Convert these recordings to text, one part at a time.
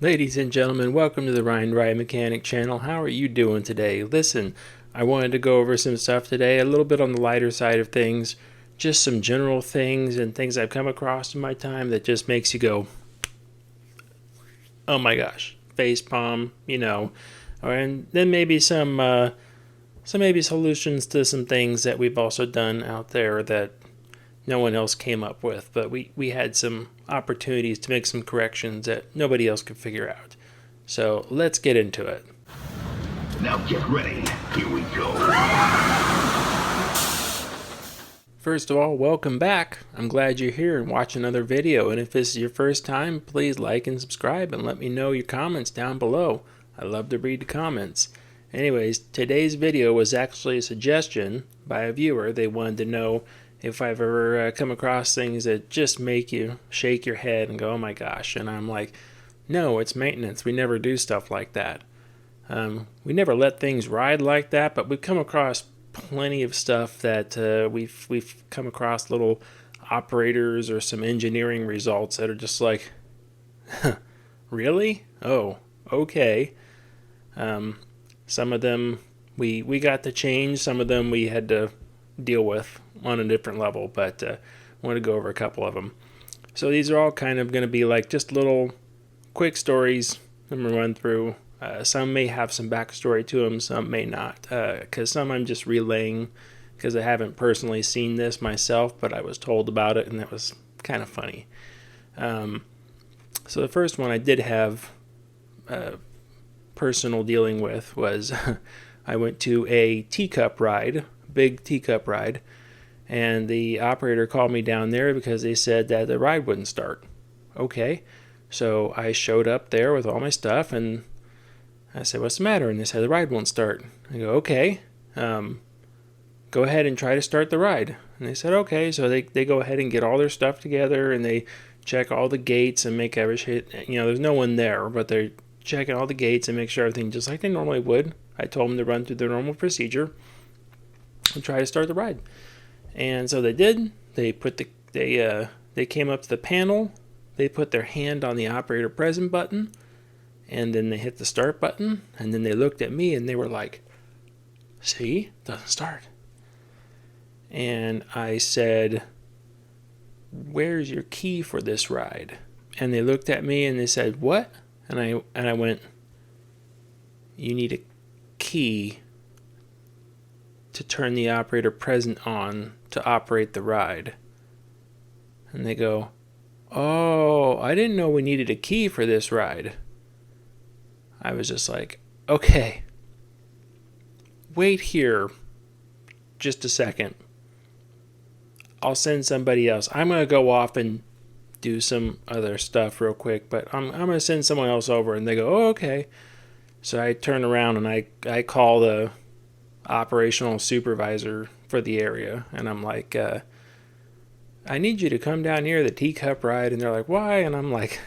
Ladies and gentlemen, welcome to the Ryan Ride Mechanic channel. How are you doing today? Listen, I wanted to go over some stuff today, a little bit on the lighter side of things, just some general things and things I've come across in my time that just makes you go, oh my gosh, face palm, and then maybe some maybe solutions to some things that we've also done out there that no one else came up with, but we had some opportunities to make some corrections that nobody else could figure out. So let's get into it. Now get ready. Here we go. First of all, welcome back. I'm glad you're here and watch another video. And if this is your first time, please like and subscribe and let me know your comments down below. I love to read the comments. Anyways, today's video was actually a suggestion by a viewer. They wanted to know if I've ever come across things that just make you shake your head and go, oh my gosh. And I'm like, no, it's maintenance. We never do stuff like that. We never let things ride like that, but we've come across plenty of stuff that we've come across little operators or some engineering results that are just like, really? Oh, okay. Some of them we got to change. Some of them we had to deal with on a different level, but I want to go over a couple of them. So these are all kind of going to be like just little quick stories I'm going to run through. Some may have some backstory to them, some may not, because some I'm just relaying because I haven't personally seen this myself, but I was told about it and it was kind of funny. So the first one I did have personal dealing with was I went to a teacup ride, big teacup ride, and the operator called me down there because they said that the ride wouldn't start. Okay, so I showed up there with all my stuff and I said, what's the matter? And they said, the ride won't start. I go, okay, go ahead and try to start the ride. And they said, okay. So they go ahead and get all their stuff together and they check all the gates and make everything, there's no one there, but they're checking all the gates and make sure everything just like they normally would. I told them to run through their normal procedure and try to start the ride. And so they did. They came up to the panel. They put their hand on the operator present button. And then they hit the start button, and then they looked at me and they were like, see, it doesn't start. And I said, where's your key for this ride? And they looked at me and they said, what? And I went, you need a key to turn the operator present on to operate the ride. And they go, oh, I didn't know we needed a key for this ride. I was just like, okay, wait here just a second. I'll send somebody else. I'm going to go off and do some other stuff real quick, but I'm going to send someone else over. And they go, oh, okay. So I turn around and I call the operational supervisor for the area. And I'm like, I need you to come down here, the teacup ride. And they're like, why? And I'm like,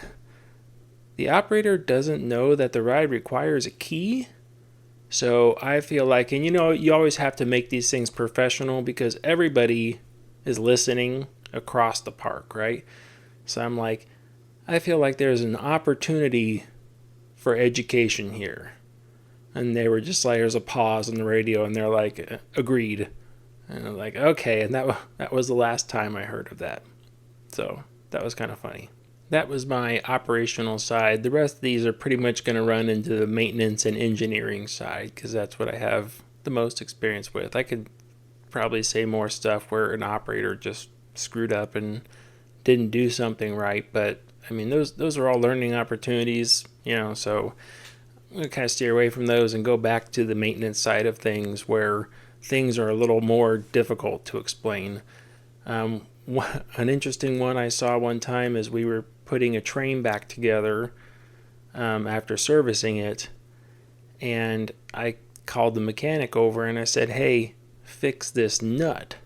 the operator doesn't know that the ride requires a key. So I feel like, and you always have to make these things professional because everybody is listening across the park, right? So I'm like, I feel like there's an opportunity for education here. And they were just like, there's a pause on the radio and they're like, agreed. And I'm like, okay. And that was the last time I heard of that. So that was kind of funny. That was my operational side. The rest of these are pretty much going to run into the maintenance and engineering side because that's what I have the most experience with. I could probably say more stuff where an operator just screwed up and didn't do something right, but I mean those are all learning opportunities, so I'm going to kind of steer away from those and go back to the maintenance side of things where things are a little more difficult to explain. An interesting one I saw one time is we were putting a train back together after servicing it, and I called the mechanic over and I said, hey, fix this nut.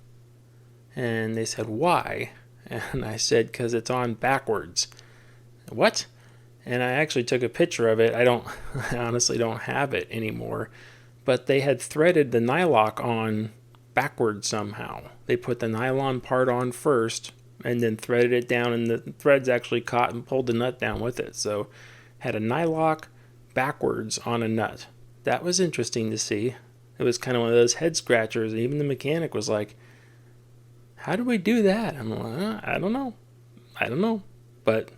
And they said, why? And I said, because it's on backwards. What? And I actually took a picture of it. I honestly don't have it anymore, but they had threaded the nylock on backwards somehow. They put the nylon part on first and then threaded it down, and the threads actually caught and pulled the nut down with it. So had a nylock backwards on a nut. That was interesting to see. It was kind of one of those head scratchers, and even the mechanic was like, how do we do that? I'm like, I don't know, but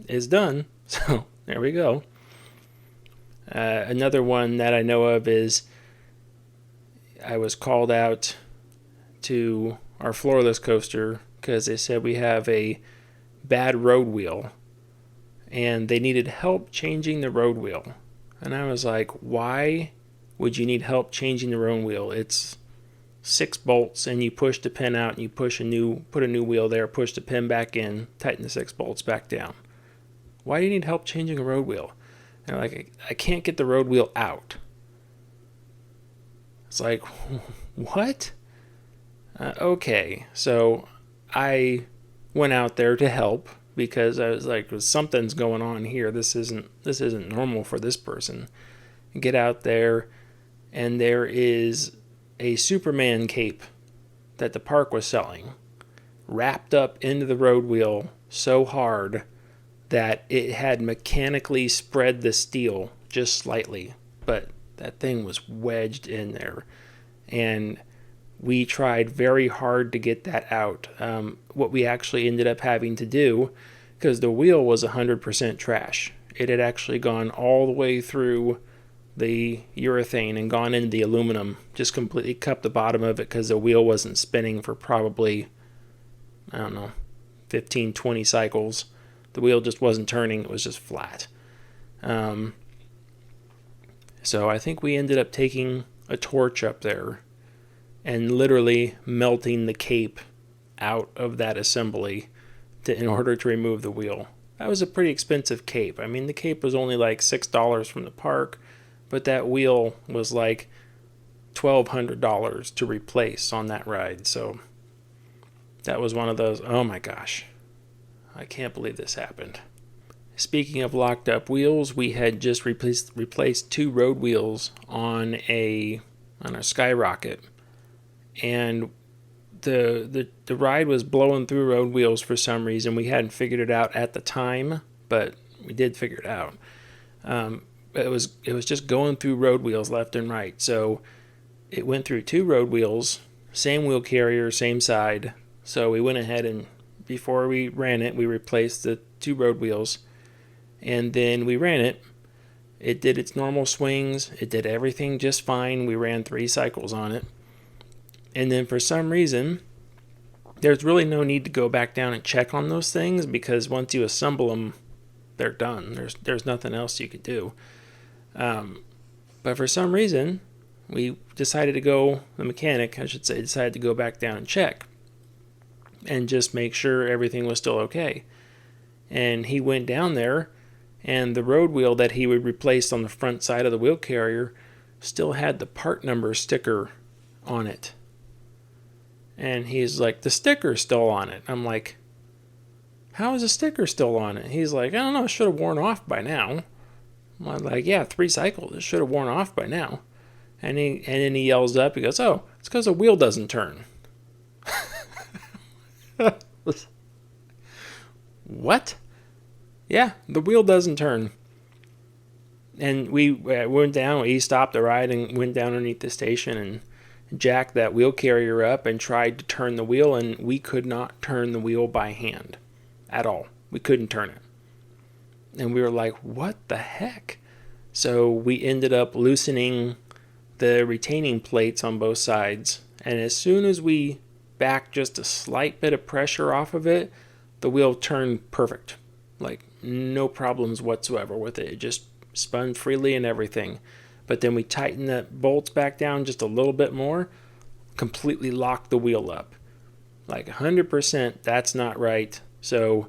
it's done. So there we go. Another one that I know of is I was called out to our floorless coaster because they said we have a bad road wheel and they needed help changing the road wheel. And I was like, why would you need help changing the road wheel? It's 6 bolts and you push the pin out and you put a new wheel there, push the pin back in, tighten the 6 bolts back down. Why do you need help changing a road wheel? And I'm like, I can't get the road wheel out. It's like, what? Okay, so I went out there to help because I was like, something's going on here. This isn't normal for this person. Get out there, and there is a Superman cape that the park was selling, wrapped up into the road wheel so hard that it had mechanically spread the steel just slightly, but that thing was wedged in there, and we tried very hard to get that out. What we actually ended up having to do, because the wheel was 100% trash, it had actually gone all the way through the urethane and gone into the aluminum, just completely cupped the bottom of it because the wheel wasn't spinning for probably, 15, 20 cycles. The wheel just wasn't turning, it was just flat. So I think we ended up taking a torch up there and literally melting the cape out of that assembly in order to remove the wheel. That was a pretty expensive cape. I mean, the cape was only like $6 from the park, but that wheel was like $1,200 to replace on that ride. So that was one of those, oh my gosh, I can't believe this happened. Speaking of locked up wheels, we had just replaced 2 road wheels on a Skyrocket, and the ride was blowing through road wheels for some reason. We hadn't figured it out at the time, but we did figure it out. It was just going through road wheels left and right. So it went through 2 road wheels, same wheel carrier, same side. So we went ahead and before we ran it, we replaced the 2 road wheels, and then we ran it. It did its normal swings. It did everything just fine. We ran 3 cycles on it. And then for some reason, there's really no need to go back down and check on those things because once you assemble them, they're done. There's nothing else you could do. But for some reason, the mechanic, I should say, decided to go back down and check and just make sure everything was still okay. And he went down there, and the road wheel that he would replace on the front side of the wheel carrier still had the part number sticker on it. And he's like, the sticker's still on it. I'm like, how is the sticker still on it? He's like, I don't know, it should have worn off by now. I'm like, yeah, 3 cycles, it should have worn off by now. And then he yells up, he goes, oh, it's because the wheel doesn't turn. What? Yeah, the wheel doesn't turn. And we went down, he stopped the ride and went down underneath the station and jacked that wheel carrier up and tried to turn the wheel, and we could not turn the wheel by hand at all. We couldn't turn it. And we were like, what the heck? So we ended up loosening the retaining plates on both sides, and as soon as we backed just a slight bit of pressure off of it, the wheel turned perfect. Like, no problems whatsoever with it. It just spun freely and everything. But then we tightened the bolts back down just a little bit more, completely locked the wheel up. Like 100%, that's not right. So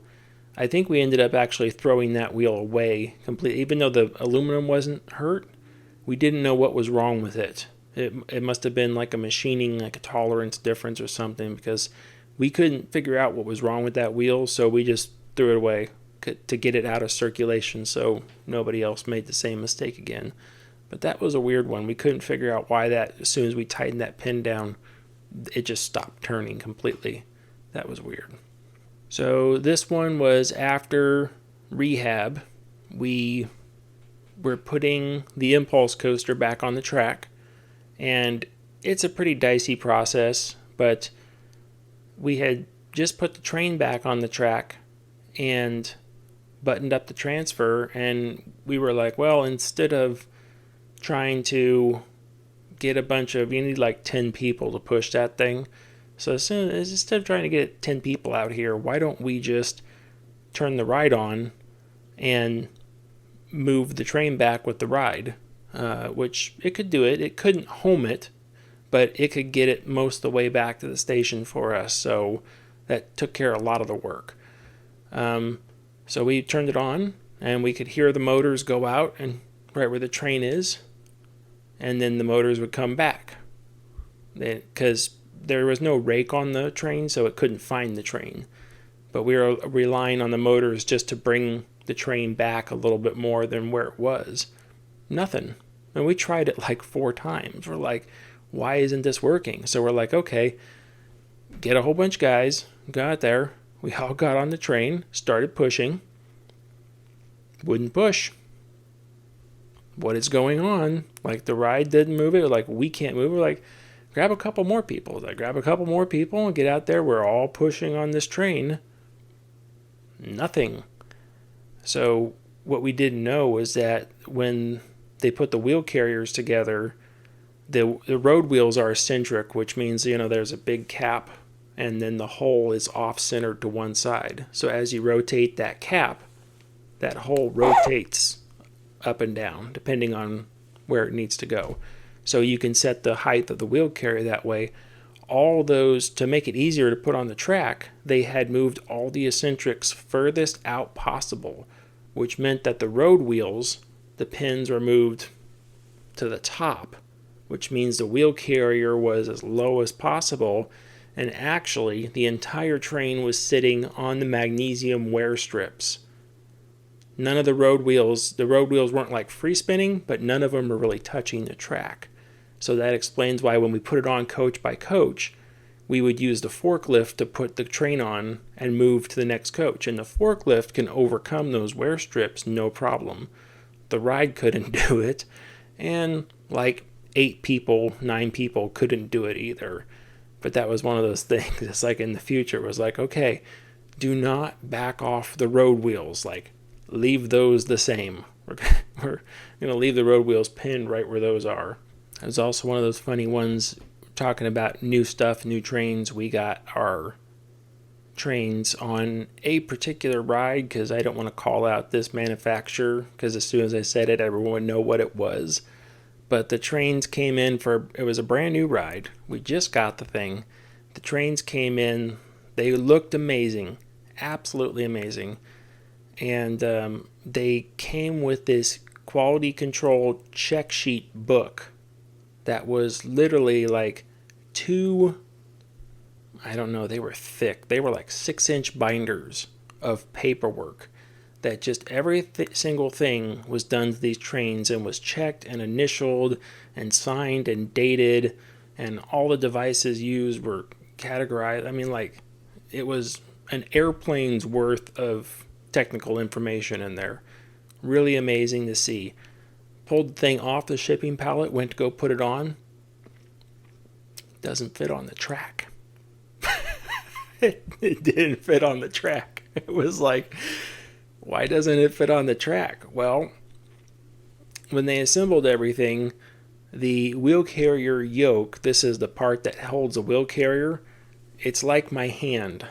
I think we ended up actually throwing that wheel away completely. Even though the aluminum wasn't hurt, we didn't know what was wrong with it. It must have been like a machining, like a tolerance difference or something, because we couldn't figure out what was wrong with that wheel, so we just threw it away to get it out of circulation so nobody else made the same mistake again. But that was a weird one. We couldn't figure out why that, as soon as we tightened that pin down, it just stopped turning completely. That was weird. So this one was after rehab. We we're putting the impulse coaster back on the track, and it's a pretty dicey process, but we had just put the train back on the track and buttoned up the transfer, and we were like, well, instead of trying to get a bunch of, you need like 10 people to push that thing. So instead of trying to get 10 people out here, why don't we just turn the ride on and move the train back with the ride? Which it could do it. It couldn't home it, but it could get it most of the way back to the station for us. So that took care of a lot of the work. So we turned it on, and we could hear the motors go out and right where the train is, and then the motors would come back. Because there was no rake on the train, so it couldn't find the train. But we were relying on the motors just to bring the train back a little bit more than where it was. Nothing. And we tried it like 4 times. We're like, why isn't this working? So we're like, okay, get a whole bunch of guys, go out there. We all got on the train, started pushing. Wouldn't push. What is going on? Like, the ride didn't move it. We're like, we can't move. We're like, grab a couple more people. Like, grab a couple more people and get out there. We're all pushing on this train. Nothing. So what we didn't know was that when they put the wheel carriers together, the road wheels are eccentric, which means, there's a big cap, and then the hole is off-centered to one side. So as you rotate that cap, that hole rotates up and down, depending on where it needs to go. So you can set the height of the wheel carrier that way. All those, to make it easier to put on the track, they had moved all the eccentrics furthest out possible, which meant that the road wheels, the pins were moved to the top, which means the wheel carrier was as low as possible, and actually the entire train was sitting on the magnesium wear strips. None of the road wheels weren't like free spinning, but none of them were really touching the track. So that explains why when we put it on coach by coach, we would use the forklift to put the train on and move to the next coach. And the forklift can overcome those wear strips no problem. The ride couldn't do it, and like 8 people, 9 people couldn't do it either. But that was one of those things. It's like in the future, it was like, okay, do not back off the road wheels. Like, leave those the same. We're going to leave the road wheels pinned right where those are. It was also one of those funny ones talking about new stuff, new trains. We got our trains on a particular ride, because I don't want to call out this manufacturer, because as soon as I said it, everyone would know what it was. But the trains came in it was a brand new ride. We just got the thing. The trains came in. They looked amazing. Absolutely amazing. And they came with this quality control check sheet book that was literally like 2, I don't know, they were thick. They were like 6-inch binders of paperwork that just every single thing was done to these trains and was checked and initialed and signed and dated, and all the devices used were categorized. I mean, like, it was an airplane's worth of technical information in there. Really amazing to see. Pulled the thing off the shipping pallet, went to go put it on. Doesn't fit on the track. It didn't fit on the track. It was like, why doesn't it fit on the track? Well, when they assembled everything, the wheel carrier yoke, this is the part that holds a wheel carrier, it's like my hand.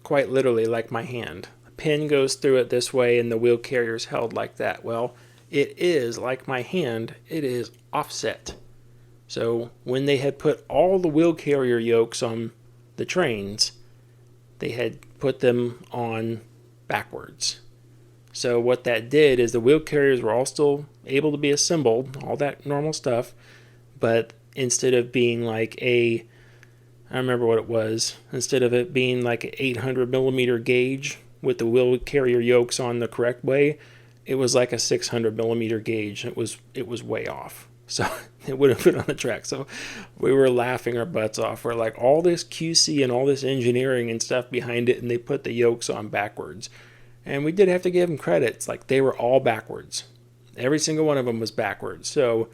Quite literally like my hand. A pin goes through it this way and the wheel carrier is held like that. Well, it is like my hand. It is offset. So when they had put all the wheel carrier yokes on the trains, they had put them on backwards. So what that did is the wheel carriers were all still able to be assembled, all that normal stuff, but instead of being like I remember what it was, instead of it being like an 800 millimeter gauge with the wheel carrier yokes on the correct way, it was like a 600 millimeter gauge. It was way off. So it wouldn't fit on the track. So we were laughing our butts off. We're like, all this QC and all this engineering and stuff behind it, and they put the yokes on backwards. And we did have to give them credit. It's like they were all backwards. Every single one of them was backwards. So,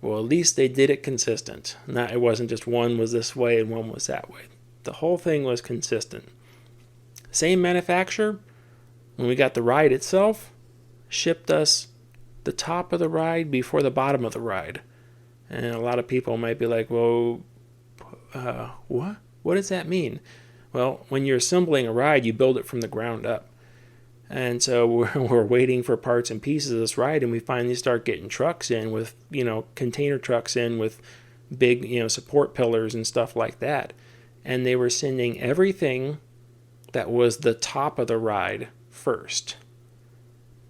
well, at least they did it consistent. Not, it wasn't just one was this way and one was that way. The whole thing was consistent. Same manufacturer, when we got the ride itself, shipped us the top of the ride before the bottom of the ride. And a lot of people might be like, well, what? What does that mean? Well, when you're assembling a ride, you build it from the ground up. And so we're waiting for parts and pieces of this ride, and we finally start getting trucks in with, container trucks in with big, support pillars and stuff like that. And they were sending everything that was the top of the ride first.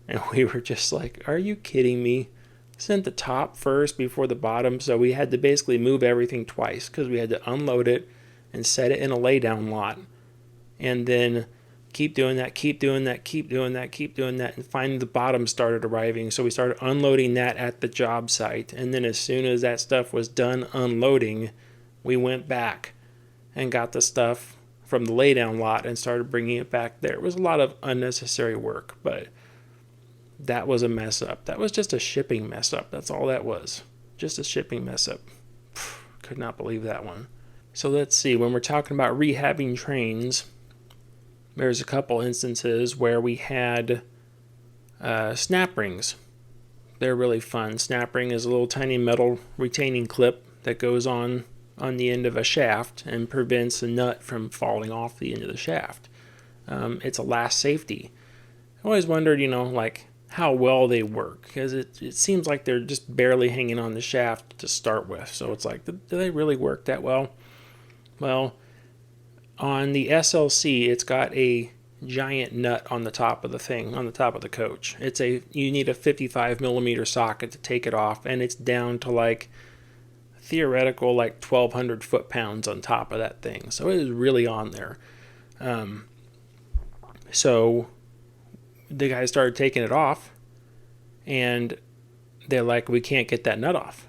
And we were just like, are you kidding me? Sent the top first before the bottom. So we had to basically move everything twice because we had to unload it and set it in a laydown lot. And then keep doing that. And finally the bottom started arriving. So we started unloading that at the job site. And then as soon as that stuff was done unloading, we went back and got the stuff from the laydown lot and started bringing it back there. It was a lot of unnecessary work, but that was a mess up. That was just a shipping mess up. That's all that was. Just a shipping mess up. Could not believe that one. So let's see. When we're talking about rehabbing trains, there's a couple instances where we had snap rings. They're really fun. Snap ring is a little tiny metal retaining clip that goes on the end of a shaft and prevents a nut from falling off the end of the shaft. It's a last safety. I always wondered, how well they work, because it seems like they're just barely hanging on the shaft to start with. So it's like, do they really work that well? Well, on the SLC, it's got a giant nut on the top of the thing, on the top of the coach. You need a 55 millimeter socket to take it off, and it's down to theoretical 1,200 foot-pounds on top of that thing. So it is really on there. So the guys started taking it off, and they're like, we can't get that nut off.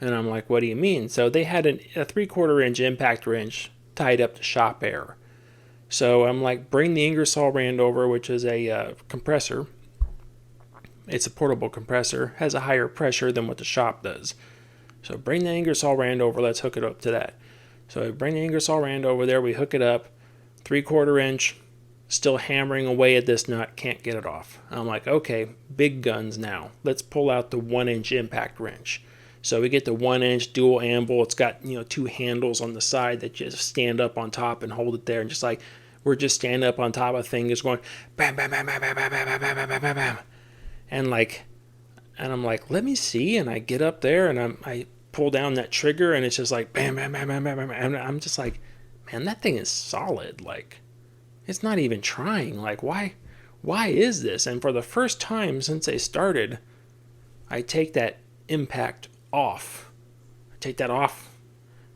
And I'm like, what do you mean? So they had a 3/4 inch impact wrench tied up to shop air. So I'm like, bring the Ingersoll Rand over, which is a compressor. It's a portable compressor, has a higher pressure than what the shop does. So bring the Ingersoll Rand over, let's hook it up to that. So I bring the Ingersoll Rand over there, we hook it up, 3/4 inch, still hammering away at this nut, can't get it off. I'm like, okay, big guns now. Let's pull out the 1-inch impact wrench. So we get the 1-inch dual anvil. It's got, 2 handles on the side that just stand up on top and hold it there. And just we're just standing up on top of a thing, just going bam, bam, bam, bam, bam, bam, bam, bam, bam, bam, bam, bam. And I'm like, let me see. And I get up there and I pull down that trigger and it's just like bam, bam, bam, bam, bam, bam. And I'm just like, man, that thing is solid. It's not even trying. Why is this? And for the first time since they started, I take that impact off. I take that off,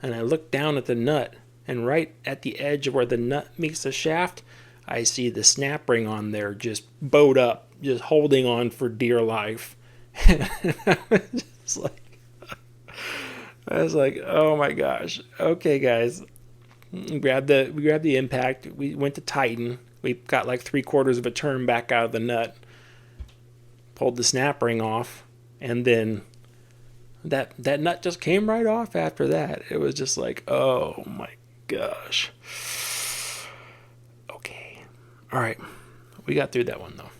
and I look down at the nut, and right at the edge of where the nut meets the shaft, I see the snap ring on there just bowed up, just holding on for dear life. I was like, oh my gosh. Okay, guys. We grabbed the impact. We went to tighten. We got 3/4 of a turn back out of the nut. Pulled the snap ring off, and then that nut just came right off after that. It was just like, oh my gosh. Okay. All right. We got through that one though.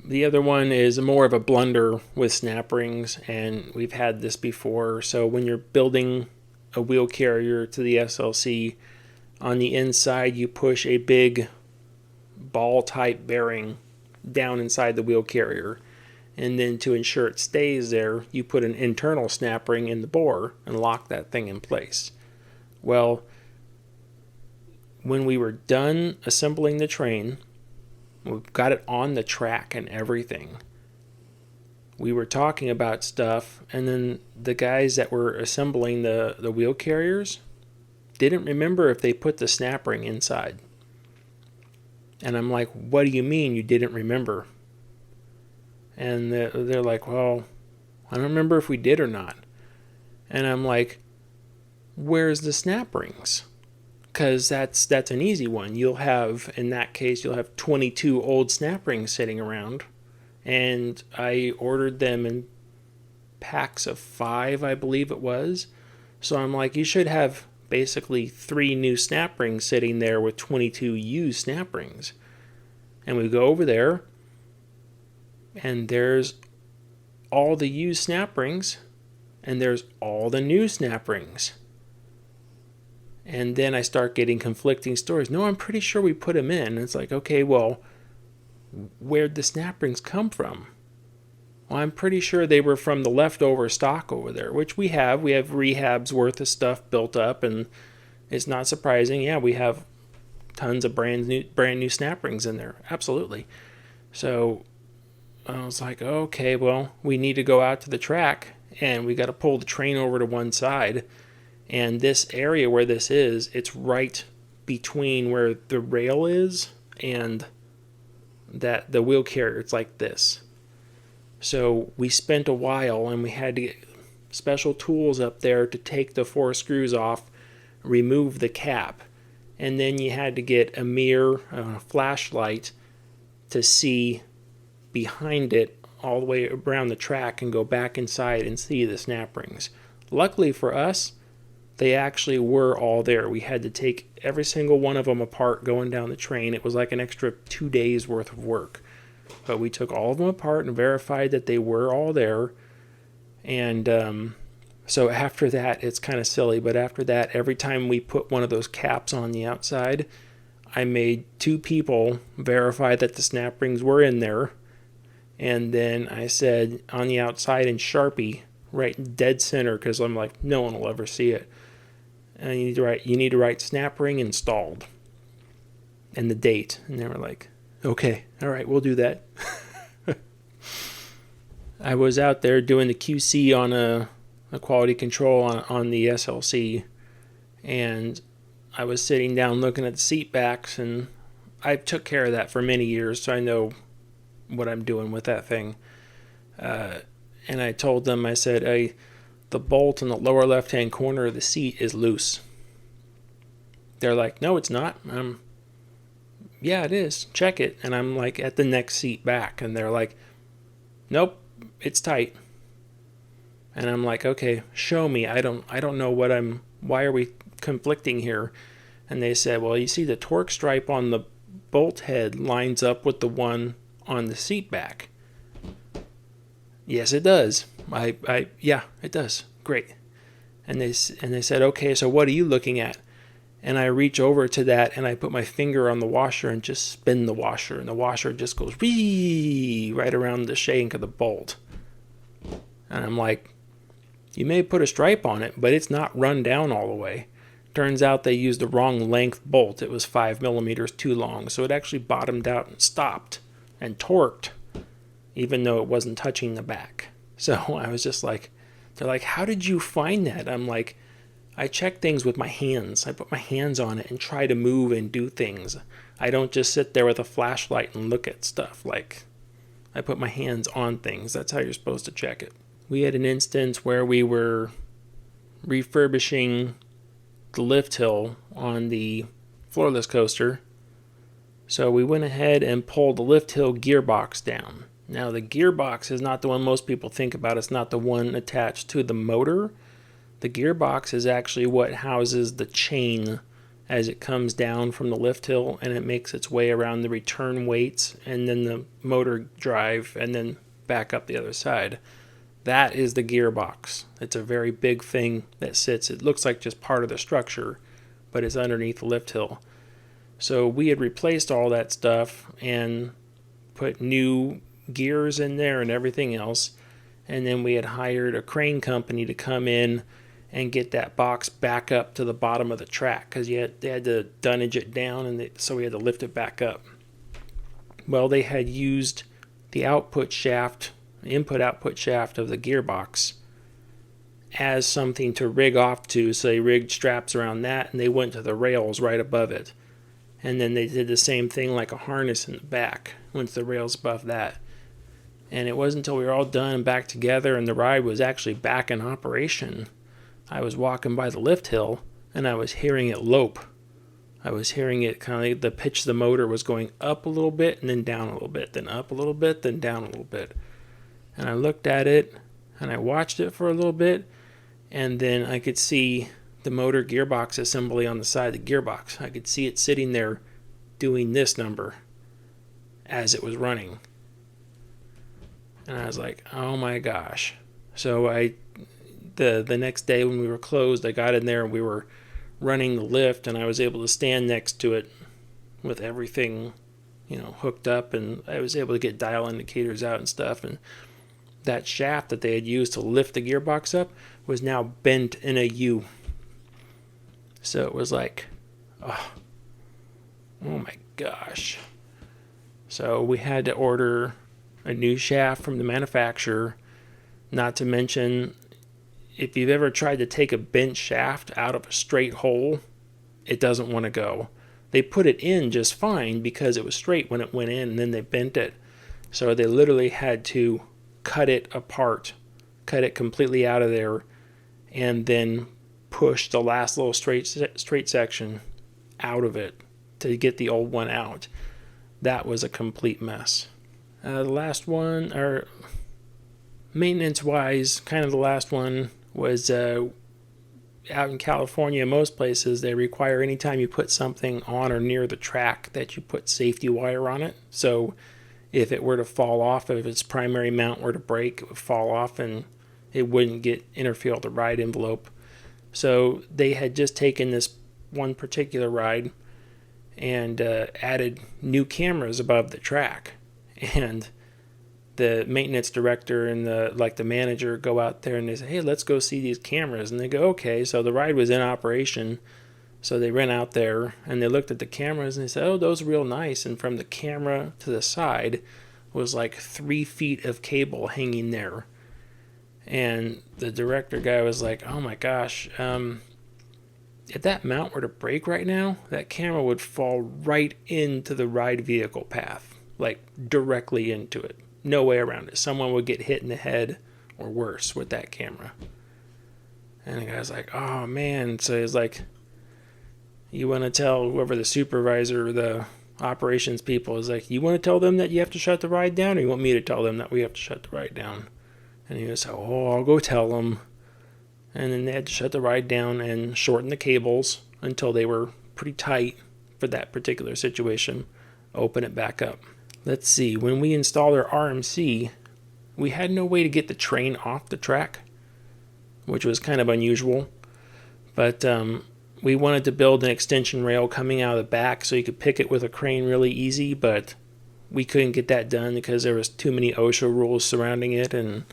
The other one is more of a blunder with snap rings, and we've had this before. So when you're building a wheel carrier to the SLC, on the inside you push a big ball type bearing down inside the wheel carrier, and then to ensure it stays there, you put an internal snap ring in the bore and lock that thing in place. Well, when we were done assembling the train, we've got it on the track and everything, we were talking about stuff, and then the guys that were assembling the wheel carriers didn't remember if they put the snap ring inside. And I'm like, what do you mean you didn't remember? And they're like, well, I don't remember if we did or not. And I'm like, where's the snap rings? Because that's an easy one. In that case, you'll have 22 old snap rings sitting around. and I ordered them in packs of 5, I believe it was. So I'm like, you should have basically 3 new snap rings sitting there with 22 used snap rings. And we go over there, and there's all the used snap rings, and there's all the new snap rings. And then I start getting conflicting stories. No, I'm pretty sure we put them in. It's like, okay, well, where'd the snap rings come from? Well, I'm pretty sure they were from the leftover stock over there, which we have. We have rehab's worth of stuff built up, and it's not surprising. Yeah, we have tons of brand new snap rings in there. Absolutely. So I was like, okay, well, we need to go out to the track, and we got to pull the train over to one side. And this area where this is, it's right between where the rail is and that the wheel carrier. It's like this. So we spent a while, and we had to get special tools up there to take the 4 screws off, remove the cap, and then you had to get a mirror, a flashlight, to see behind it all the way around the track and go back inside and see the snap rings. Luckily for us, they actually were all there. We had to take every single one of them apart going down the train. It was like an extra 2 days worth of work. But we took all of them apart and verified that they were all there. And so after that, it's kind of silly, but after that, every time we put one of those caps on the outside, I made 2 people verify that the snap rings were in there. And then I said on the outside in Sharpie, right dead center, because I'm like, no one will ever see it. And you need to write snap ring installed and the date. And they were like, okay, all right, we'll do that. I was out there doing the QC on a quality control on the SLC, and I was sitting down looking at the seat backs, and I took care of that for many years, so I know what I'm doing with that thing. And I told them, I said, the bolt in the lower left-hand corner of the seat is loose. They're like, no, it's not. Yeah, it is. Check it. And I'm like at the next seat back, and they're like, nope, it's tight. And I'm like, okay, show me. I don't know why are we conflicting here? And they said, well, you see the torque stripe on the bolt head lines up with the one on the seat back. Yes, it does. Yeah, it does. Great. And they said, okay, so what are you looking at? And I reach over to that, and I put my finger on the washer and just spin the washer, and the washer just goes wee right around the shank of the bolt. And I'm like, you may put a stripe on it, but it's not run down all the way. Turns out they used the wrong length bolt. It was 5 millimeters too long, so it actually bottomed out and stopped and torqued, even though it wasn't touching the back. So I was just like, they're like, how did you find that? I'm like, I check things with my hands. I put my hands on it and try to move and do things. I don't just sit there with a flashlight and look at stuff. Like, I put my hands on things. That's how you're supposed to check it. We had an instance where we were refurbishing the lift hill on the floorless coaster. So we went ahead and pulled the lift hill gearbox down. Now, the gearbox is not the one most people think about. It's not the one attached to the motor. The gearbox is actually what houses the chain as it comes down from the lift hill, and it makes its way around the return weights and then the motor drive and then back up the other side. That is the gearbox. It's a very big thing that sits. It looks like just part of the structure, but it's underneath the lift hill. So we had replaced all that stuff and put new gears in there and everything else. And then we had hired a crane company to come in and get that box back up to the bottom of the track, because they had to dunnage it down, and so we had to lift it back up. Well, they had used the input-output shaft of the gearbox as something to rig off to, so they rigged straps around that, and they went to the rails right above it. And then they did the same thing like a harness in the back, went to the rails above that. And it wasn't until we were all done and back together and the ride was actually back in operation, I was walking by the lift hill and I was hearing it lope I was hearing it kind of like the pitch of the motor was going up a little bit and then down a little bit, then up a little bit, then down a little bit. And I looked at it and I watched it for a little bit, and then I could see the motor gearbox assembly on the side of the gearbox. I could see it sitting there doing this number as it was running. And I was like, oh my gosh. So the next day when we were closed, I got in there and we were running the lift, and I was able to stand next to it with everything, hooked up, and I was able to get dial indicators out and stuff. And that shaft that they had used to lift the gearbox up was now bent in a U. So it was like, oh my gosh. So we had to order a new shaft from the manufacturer. Not to mention, if you've ever tried to take a bent shaft out of a straight hole, it doesn't want to go. They put it in just fine because it was straight when it went in, and then they bent it. So they literally had to cut it apart, cut it completely out of there, and then push the last little straight section out of it to get the old one out. That was a complete mess. The last one, or maintenance-wise, kind of the last one, was out in California. Most places, they require anytime you put something on or near the track that you put safety wire on it. So if it were to fall off, if its primary mount were to break, it would fall off and it wouldn't interfere with the ride envelope. So they had just taken this one particular ride and added new cameras above the track. And the maintenance director and the manager go out there and they say, hey, let's go see these cameras. And they go, okay. So the ride was in operation. So they ran out there and they looked at the cameras and they said, oh, those are real nice. And from the camera to the side was like 3 feet of cable hanging there. And the director guy was like, oh my gosh, if that mount were to break right now, that camera would fall right into the ride vehicle path, like directly into it. No way around it. Someone would get hit in the head or worse with that camera. And the guy's like, oh man. So he's like, you want to tell whoever the supervisor or the operations people is like, you want to tell them that you have to shut the ride down, or you want me to tell them that we have to shut the ride down? And he was like, oh, I'll go tell them. And then they had to shut the ride down and shorten the cables until they were pretty tight for that particular situation. Open it back up. Let's see. When we installed our RMC, we had no way to get the train off the track, which was kind of unusual. But we wanted to build an extension rail coming out of the back so you could pick it with a crane really easy, but we couldn't get that done because there was too many OSHA rules surrounding it, and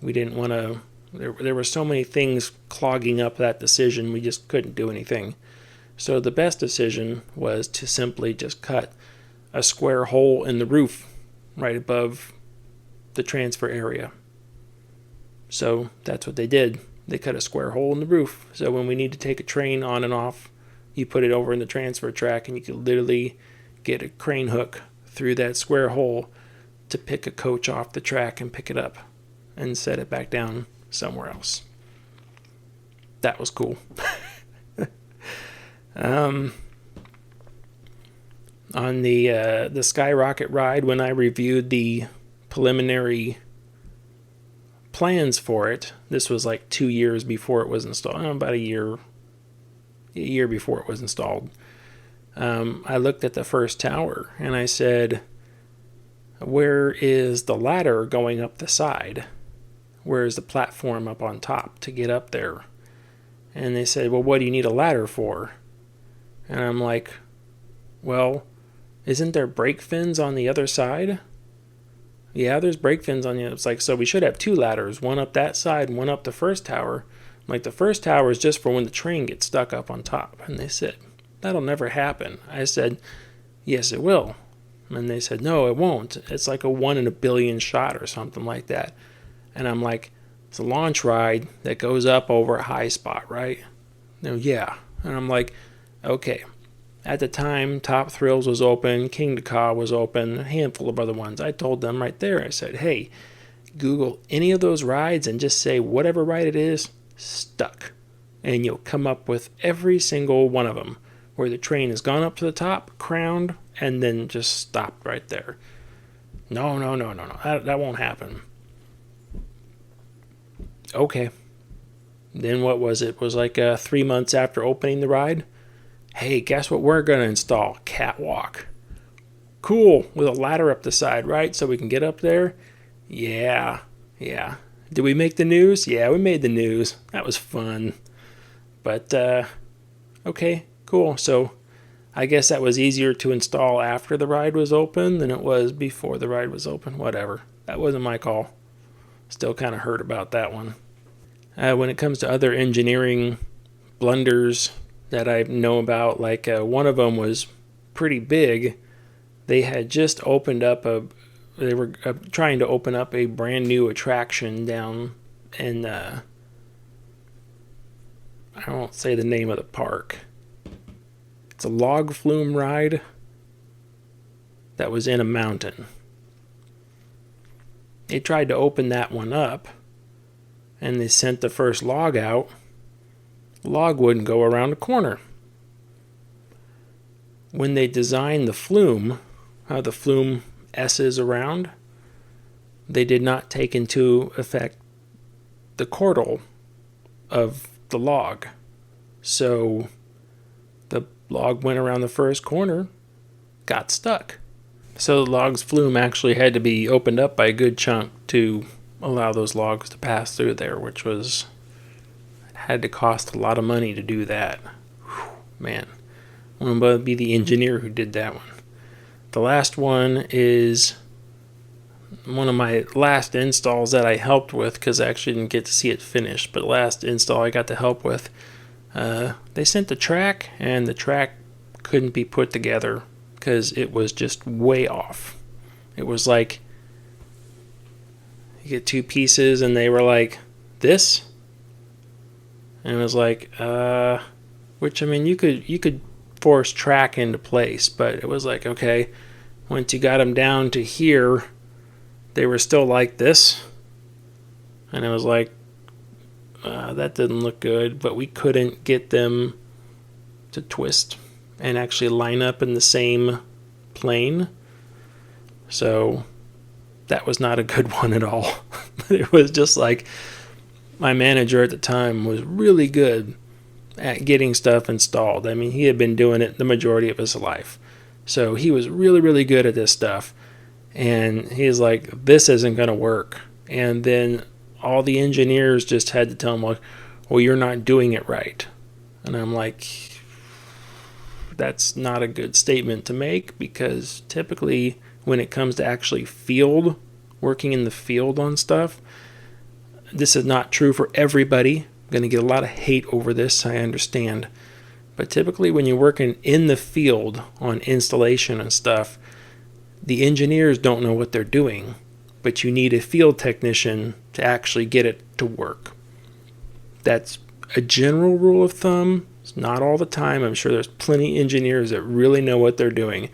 we didn't want to. There were so many things clogging up that decision, we just couldn't do anything. So the best decision was to simply just cut a square hole in the roof right above the transfer area. So that's what they did. They cut a square hole in the roof. So when we need to take a train on and off, you put it over in the transfer track and you could literally get a crane hook through that square hole to pick a coach off the track and pick it up and set it back down somewhere else. That was cool. On the Skyrocket ride, when I reviewed the preliminary plans for it, this was like 2 years before it was installed, about a year before it was installed. I looked at the first tower and I said, where is the ladder going up the side? Where is the platform up on top to get up there? And they said, well, what do you need a ladder for? And I'm like, well, isn't there brake fins on the other side? Yeah, there's brake fins on the other. It's like, so we should have 2 ladders, one up that side and one up the first tower. I'm like, the first tower is just for when the train gets stuck up on top. And they said, that'll never happen. I said, yes, it will. And they said, no, it won't. It's like a 1 in a billion shot or something like that. And I'm like, it's a launch ride that goes up over a high spot, right? No, yeah. And I'm like, okay. At the time, Top Thrills was open, King Ka was open, a handful of other ones. I told them right there, I said, hey, Google any of those rides and just say whatever ride it is, stuck. And you'll come up with every single one of them. where the train has gone up to the top, crowned, and then just stopped right there. No. That won't happen. Okay. Then what was it? It was like 3 months after opening the ride. Hey, guess what we're going to install? Catwalk. Cool. With a ladder up the side, right? So we can get up there? Yeah. Did we make the news? Yeah, we made the news. That was fun. But, okay, cool. So I guess that was easier to install after the ride was open than it was before the ride was open. Whatever. That wasn't my call. Still kind of hurt about that one. When it comes to other engineering blunders that I know about, like one of them was pretty big. They had just opened up they were trying to open up a brand new attraction down in, I won't say the name of the park. It's a log flume ride that was in a mountain. They tried to open that one up, and they sent the first log out. The log wouldn't go around the corner. When they designed the flume, how the flume S's around, they did not take into effect the chordal of the log. So the log went around the first corner, got stuck. So the log's flume actually had to be opened up by a good chunk to allow those logs to pass through there, which had to cost a lot of money to do that. Whew, man, I'm going to be the engineer who did that one. The last one is one of my last installs that I helped with, because I actually didn't get to see it finished, but the last install I got to help with, they sent the track, and the track couldn't be put together because it was just way off. It was like, you get two pieces, and they were like, this? And it was like, which, I mean, you could force track into place, but it was like, okay, once you got them down to here, they were still like this, and it was like, that didn't look good, but we couldn't get them to twist and actually line up in the same plane, so that was not a good one at all. It was just like, my manager at the time was really good at getting stuff installed. I mean, he had been doing it the majority of his life. So he was really, really good at this stuff. And he's like, this isn't going to work. And then all the engineers just had to tell him, like, well, you're not doing it right. And I'm like, that's not a good statement to make, because typically when it comes to actually working in the field on stuff, this is not true for everybody. I'm going to get a lot of hate over this, I understand. But typically when you're working in the field on installation and stuff, the engineers don't know what they're doing, but you need a field technician to actually get it to work. That's a general rule of thumb. It's not all the time. I'm sure there's plenty of engineers that really know what they're doing.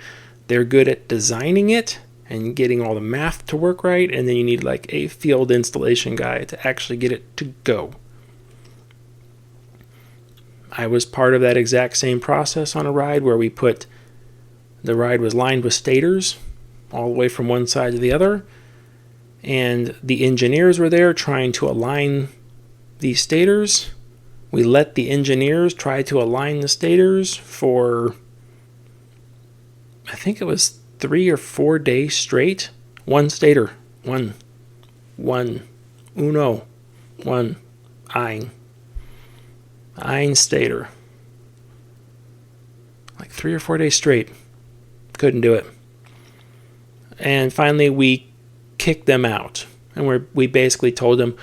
They're good at designing it and getting all the math to work right, and then you need like a field installation guy to actually get it to go. I was part of that exact same process on a ride where the ride was lined with stators all the way from one side to the other, and the engineers were there trying to align these stators. We let the engineers try to align the stators for, I think it was 3 or 4 days straight. One stator, one, ein stator. Like 3 or 4 days straight. Couldn't do it. And finally we kicked them out. And we basically told them,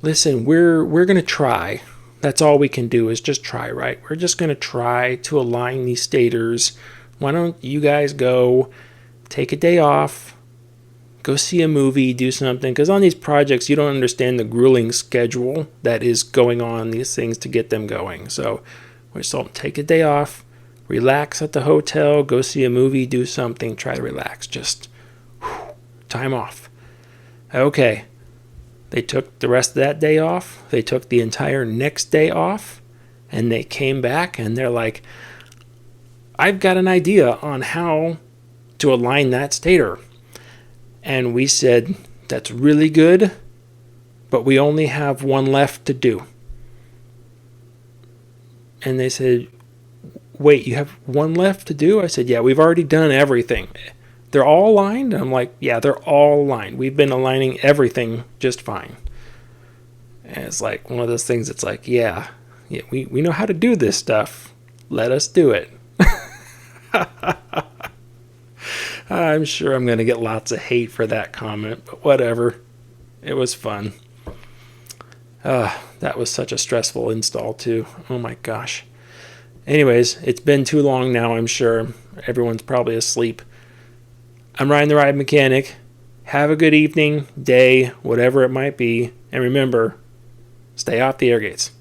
listen, we're going to try. That's all we can do is just try, right? We're just going to try to align these stators. Why don't you guys go take a day off, go see a movie, do something? Because on these projects, you don't understand the grueling schedule that is going on these things to get them going. So we just told them, take a day off, relax at the hotel, go see a movie, do something, try to relax. Just time off. Okay. They took the rest of that day off. They took the entire next day off, and they came back and they're like, I've got an idea on how to align that stator. And we said, that's really good, but we only have one left to do. And they said, wait, you have one left to do? I said, yeah, we've already done everything. They're all aligned? I'm like, yeah, they're all aligned. We've been aligning everything just fine. And it's like one of those things that's like, yeah, we know how to do this stuff. Let us do it. I'm sure I'm going to get lots of hate for that comment, but whatever. It was fun. That was such a stressful install too. Oh my gosh. Anyways, it's been too long now, I'm sure. Everyone's probably asleep. I'm Ryan the Ride Mechanic. Have a good evening, day, whatever it might be. And remember, stay off the air gates.